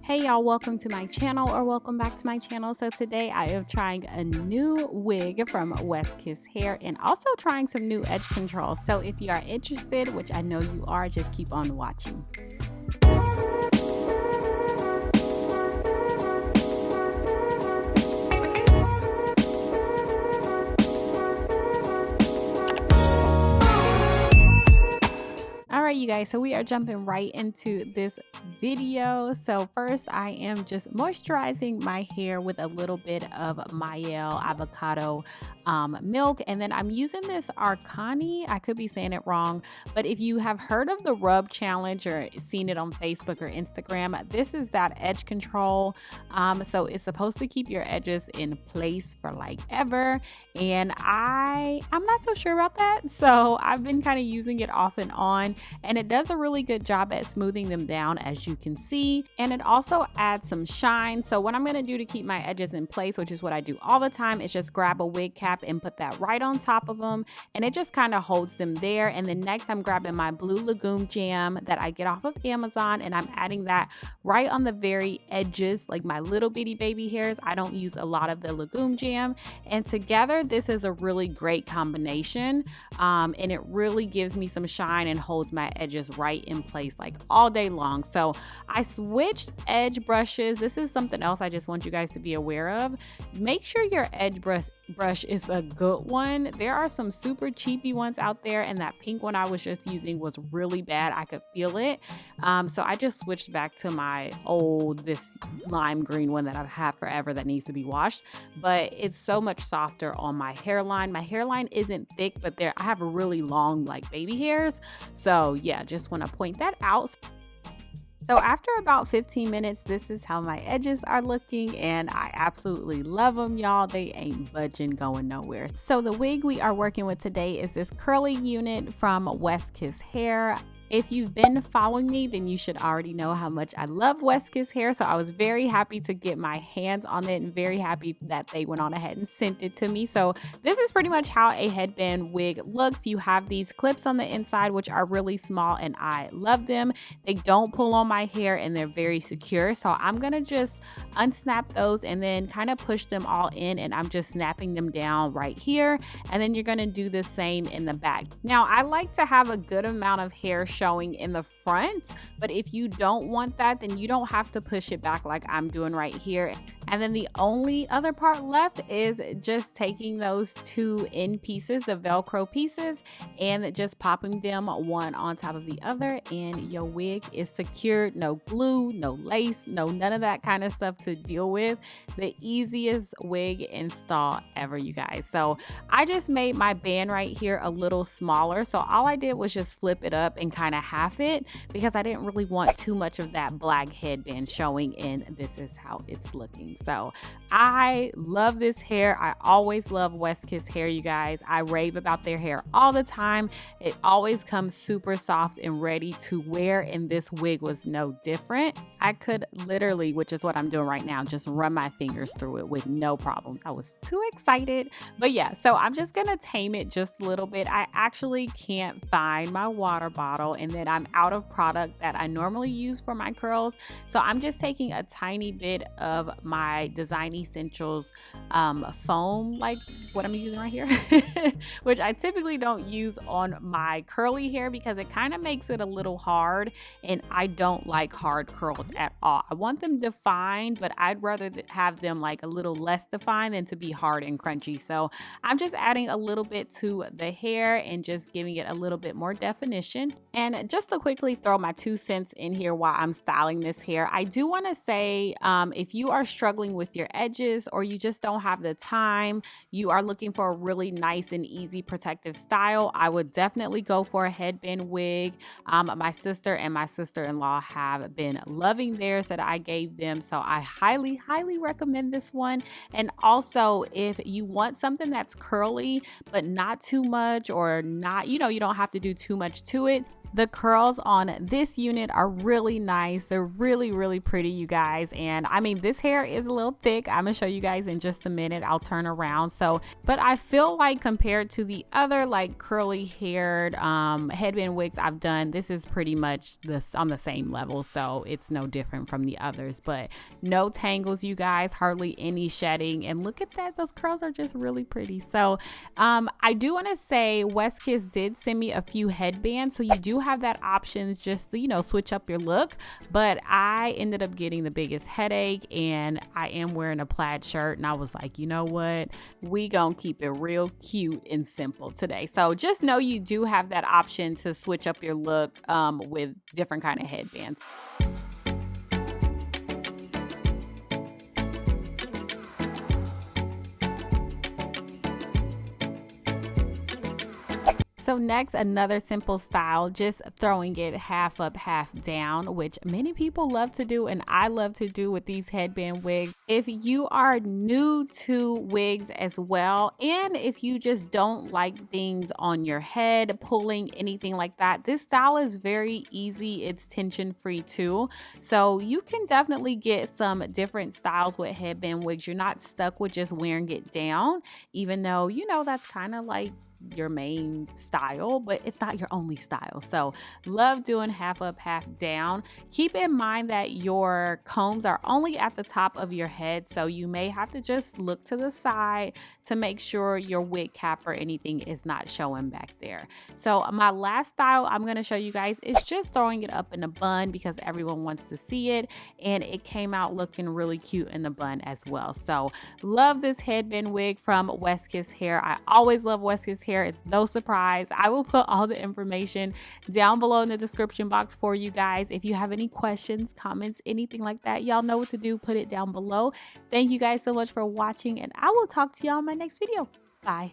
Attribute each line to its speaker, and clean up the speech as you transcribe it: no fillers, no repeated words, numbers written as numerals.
Speaker 1: Hey y'all, welcome to my channel or welcome back to my channel. So today I am trying a new wig from West Kiss Hair and also trying some new edge control. So if you are interested, which I know you are, just keep on watching. Alright you guys, so we are jumping right into this video. So first I am just moisturizing my hair with a little bit of MEEEEE avocado milk, and then I'm using this Arcani. I could be saying it wrong, but if you have heard of the rub challenge or seen it on Facebook or Instagram, this is that edge control. So it's supposed to keep your edges in place for like ever, and I'm not so sure about that, so I've been kind of using it off and on, and it does a really good job at smoothing them down, as you can see, and it also adds some shine. So what I'm going to do to keep my edges in place, which is what I do all the time, is just grab a wig cap and put that right on top of them, and it just kind of holds them there. And then next I'm grabbing my blue legume jam that I get off of Amazon, and I'm adding that right on the very edges, like my little bitty baby hairs. I don't use a lot of the legume jam, and together this is a really great combination, and it really gives me some shine and holds my edges right in place like all day long. So I switched edge brushes. This is something else I just want you guys to be aware of. Make sure your edge brush is a good one. There are some super cheapy ones out there, and that pink one I was just using was really bad. I could feel it. So I just switched back to my this lime green one that I've had forever that needs to be washed, but it's so much softer on my hairline. My hairline isn't thick, but I have really long like baby hairs. So yeah, just want to point that out. So after about 15 minutes, this is how my edges are looking, and I absolutely love them, y'all. They ain't budging, going nowhere. So the wig we are working with today is this curly unit from West Kiss Hair. If you've been following me, then you should already know how much I love West Kiss Hair. So I was very happy to get my hands on it and very happy that they went on ahead and sent it to me. So this is pretty much how a headband wig looks. You have these clips on the inside, which are really small, and I love them. They don't pull on my hair and they're very secure. So I'm going to just unsnap those and then kind of push them all in, and I'm just snapping them down right here. And then you're going to do the same in the back. Now, I like to have a good amount of hair showing in the front, but if you don't want that, then you don't have to push it back like I'm doing right here. And then the only other part left is just taking those two end pieces, the Velcro pieces, and just popping them one on top of the other, and your wig is secured. No glue, no lace, none of that kind of stuff to deal with. The easiest wig install ever, you guys. So I just made my band right here a little smaller. So all I did was just flip it up and kind of half it, because I didn't really want too much of that black headband showing, and this is how it's looking. So I love this hair. I always love West Kiss Hair, you guys. I rave about their hair all the time. It always comes super soft and ready to wear, and this wig was no different. I could literally, which is what I'm doing right now, just run my fingers through it with no problems. I was too excited. But yeah, so I'm just gonna tame it just a little bit. I actually can't find my water bottle, and then I'm out of product that I normally use for my curls. So I'm just taking a tiny bit of my Design Essentials foam, like what I'm using right here, which I typically don't use on my curly hair because it kind of makes it a little hard, and I don't like hard curls at all. I want them defined, but I'd rather have them like a little less defined than to be hard and crunchy. So I'm just adding a little bit to the hair and just giving it a little bit more definition. And just to quickly throw my 2 cents in here while I'm styling this hair, I do want to say, if you are struggling with your edges, or you just don't have the time, you are looking for a really nice and easy protective style, I would definitely go for a headband wig. My sister and my sister-in-law have been loving theirs that I gave them, so I highly recommend this one. And also, if you want something that's curly but not too much, or not, you don't have to do too much to it, The curls on this unit are really nice. They're really pretty, you guys. And I mean, this hair is a little thick. I'm gonna show you guys in just a minute. I'll turn around. So, but I feel like compared to the other like curly haired headband wigs I've done, this is pretty much this on the same level. So it's no different from the others, but no tangles, you guys, hardly any shedding. And look at that, those curls are just really pretty. So I do want to say West Kiss did send me a few headbands, so you do have that option just to, you know, switch up your look. But I ended up getting the biggest headache, and I am wearing a plaid shirt, and I was like, you know what, we gonna keep it real cute and simple today. So just know you do have that option to switch up your look with different kind of headbands. So next, another simple style, just throwing it half up, half down, which many people love to do and I love to do with these headband wigs. If you are new to wigs as well, and if you just don't like things on your head, pulling, anything like that, this style is very easy. It's tension free too. So you can definitely get some different styles with headband wigs. You're not stuck with just wearing it down, even though, you know, that's kind of like your main style, but it's not your only style. So love doing half up, half down. Keep in mind that your combs are only at the top of your head, so you may have to just look to the side to make sure your wig cap or anything is not showing back there. So my last style I'm going to show you guys is just throwing it up in a bun because everyone wants to see it, and it came out looking really cute in the bun as well. So love this headband wig from West Kiss Hair. I always love West Kiss Hair. It's no surprise. I will put all the information down below in the description box for you guys. If you have any questions, comments, anything like that, y'all know what to do. Put it down below. Thank you guys so much for watching, and I will talk to y'all in my next video. Bye.